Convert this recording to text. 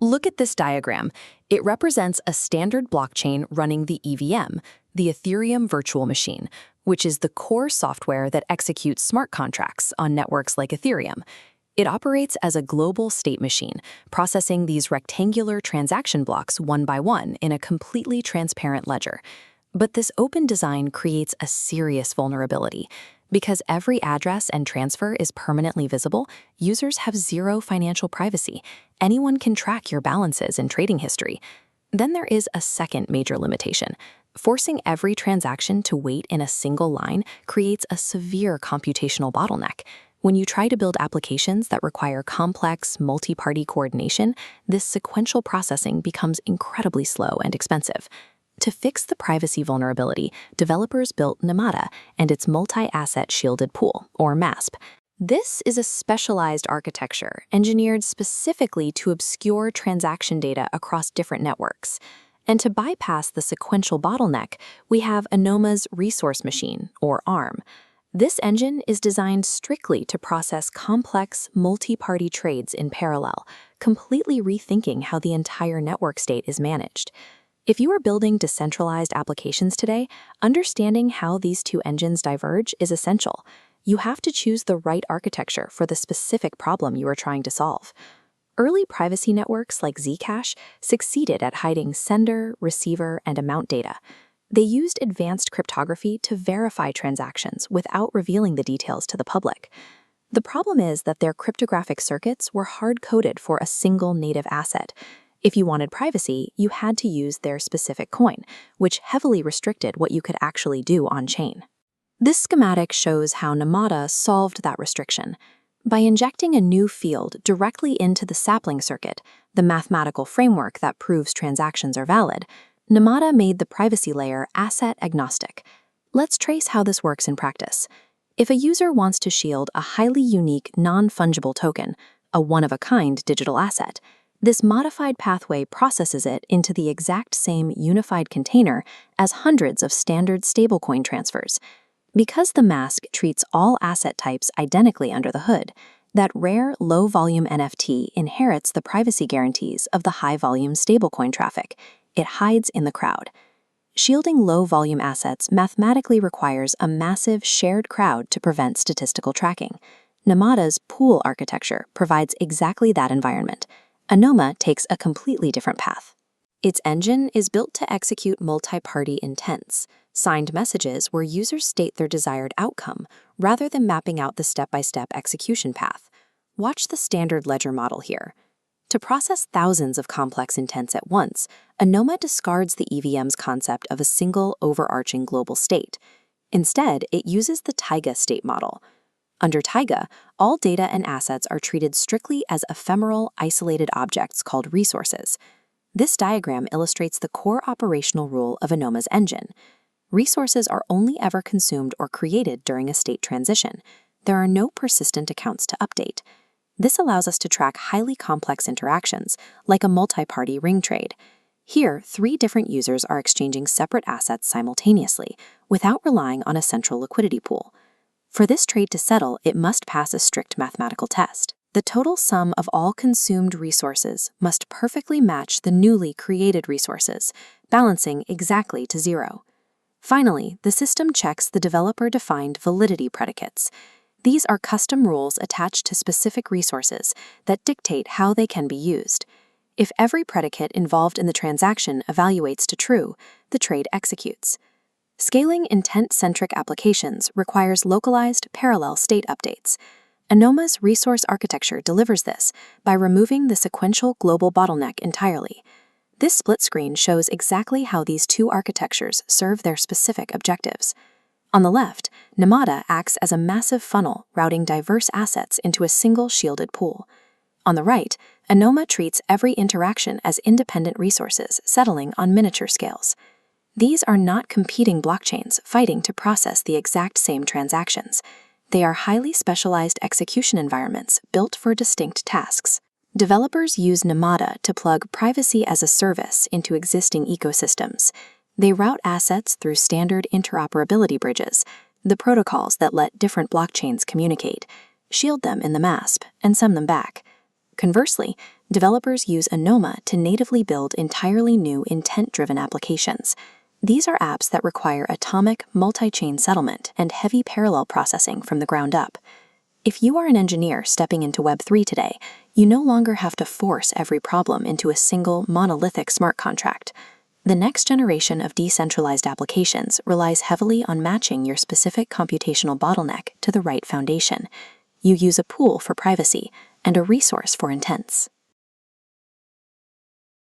Look at this diagram. It represents a standard blockchain running the EVM, the Ethereum Virtual Machine, which is the core software that executes smart contracts on networks like Ethereum. It operates as a global state machine, processing these rectangular transaction blocks one by one in a completely transparent ledger. But this open design creates a serious vulnerability. Because every address and transfer is permanently visible, users have zero financial privacy. Anyone can track your balances and trading history. Then there is a second major limitation. Forcing every transaction to wait in a single line creates a severe computational bottleneck. When you try to build applications that require complex, multi-party coordination, this sequential processing becomes incredibly slow and expensive. To fix the privacy vulnerability, developers built Namada and its multi-asset shielded pool, or MASP. This is a specialized architecture engineered specifically to obscure transaction data across different networks. And to bypass the sequential bottleneck, we have Anoma's resource machine, or ARM. This engine is designed strictly to process complex, multi-party trades in parallel, completely rethinking how the entire network state is managed. If you are building decentralized applications today, understanding how these two engines diverge is essential. You have to choose the right architecture for the specific problem you are trying to solve. Early privacy networks like Zcash succeeded at hiding sender, receiver, and amount data. They used advanced cryptography to verify transactions without revealing the details to the public. The problem is that their cryptographic circuits were hard-coded for a single native asset. If you wanted privacy, you had to use their specific coin, which heavily restricted what you could actually do on-chain. This schematic shows how Namada solved that restriction. By injecting a new field directly into the sapling circuit, the mathematical framework that proves transactions are valid, Namada made the privacy layer asset-agnostic. Let's trace how this works in practice. If a user wants to shield a highly unique, non-fungible token, a one-of-a-kind digital asset, this modified pathway processes it into the exact same unified container as hundreds of standard stablecoin transfers. Because the mask treats all asset types identically under the hood, that rare low-volume NFT inherits the privacy guarantees of the high-volume stablecoin traffic. It hides in the crowd. Shielding low-volume assets mathematically requires a massive shared crowd to prevent statistical tracking. Namada's pool architecture provides exactly that environment. Anoma takes a completely different path. Its engine is built to execute multi-party intents, signed messages where users state their desired outcome, rather than mapping out the step-by-step execution path. Watch the standard ledger model here. To process thousands of complex intents at once, Anoma discards the EVM's concept of a single overarching global state. Instead, it uses the Taiga state model. Under Taiga, all data and assets are treated strictly as ephemeral, isolated objects called resources. This diagram illustrates the core operational rule of Anoma's engine. Resources are only ever consumed or created during a state transition. There are no persistent accounts to update. This allows us to track highly complex interactions, like a multi-party ring trade. Here, 3 different users are exchanging separate assets simultaneously, without relying on a central liquidity pool. For this trade to settle, it must pass a strict mathematical test. The total sum of all consumed resources must perfectly match the newly created resources, balancing exactly to 0. Finally, the system checks the developer-defined validity predicates. These are custom rules attached to specific resources that dictate how they can be used. If every predicate involved in the transaction evaluates to true, the trade executes. Scaling intent-centric applications requires localized parallel state updates. Anoma's resource architecture delivers this by removing the sequential global bottleneck entirely. This split screen shows exactly how these two architectures serve their specific objectives. On the left, Namada acts as a massive funnel routing diverse assets into a single shielded pool. On the right, Anoma treats every interaction as independent resources settling on miniature scales. These are not competing blockchains fighting to process the exact same transactions. They are highly specialized execution environments built for distinct tasks. Developers use Namada to plug privacy as a service into existing ecosystems. They route assets through standard interoperability bridges, the protocols that let different blockchains communicate, shield them in the MASP, and send them back. Conversely, Developers use Anoma to natively build entirely new intent-driven applications. These are apps that require atomic, multi-chain settlement and heavy parallel processing from the ground up. If you are an engineer stepping into Web3 today, you no longer have to force every problem into a single, monolithic smart contract. The next generation of decentralized applications relies heavily on matching your specific computational bottleneck to the right foundation. You use a pool for privacy and a resource for intents.